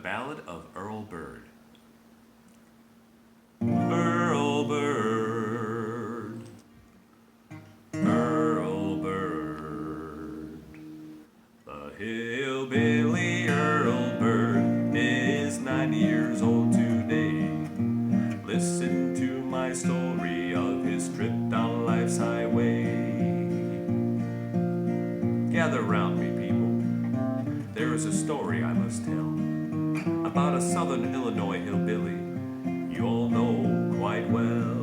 Ballad of Earl Bird. Earl Bird, Earl Bird, the hillbilly Earl Bird is 90 years old today. Listen to my story of his trip down life's highway. Gather round me, people. There is a story I must tell about a southern Illinois hillbilly you all know quite well.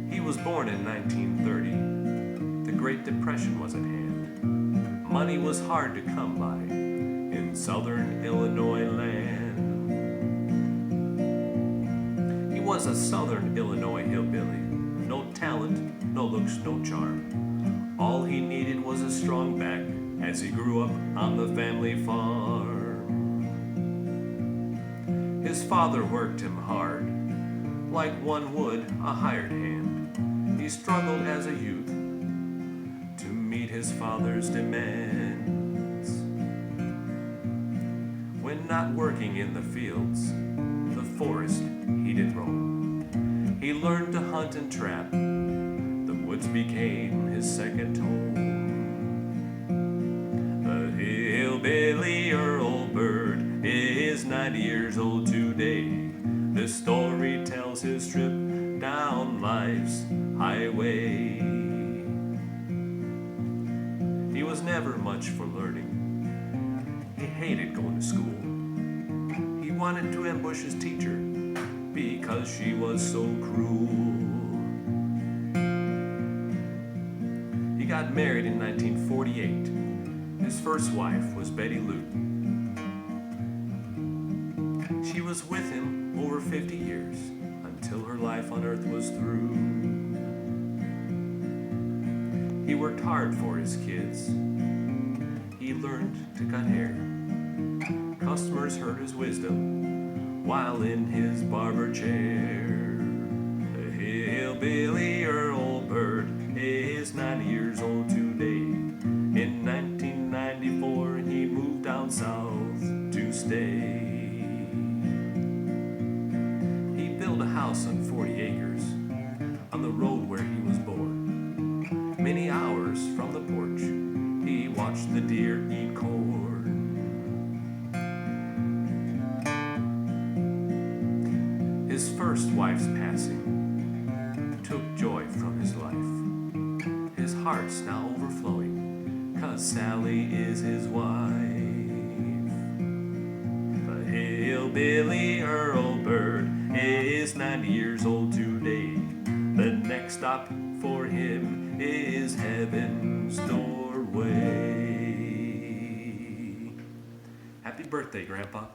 He was born in 1930. The Great Depression was at hand. Money was hard to come by in southern Illinois land. He was a southern Illinois hillbilly. No talent, no looks, no charm. All he needed was a strong back as he grew up on the family farm. His father worked him hard, like one would a hired hand. He struggled as a youth to meet his father's demands. When not working in the fields, the forest he did roam. He learned to hunt and trap. The woods became his second home. The hillbilly Earl Bird is 90 years old today. This story tells his trip down life's highway. He was never much for learning. He hated going to school. He wanted to ambush his teacher because she was so cruel. He got married in 1948. His first wife was Betty Luton. She was with him over 50 years until her life on earth was through. He worked hard for his kids. He learned to cut hair. Customers heard his wisdom while in his barber chair. The hillbilly Earl Bird is 90 years old today. In 1994 he moved down south to stay. He built a house on 40 acres on the road where he was born. Many hours from the porch he watched the deer eat corn. His first wife's passing took joy from his life. His heart's now overflowing, 'cause Sally is his wife. The hillbilly Earl Bird is 90 years old today. The next stop for him is heaven's doorway. Happy birthday, Grandpa.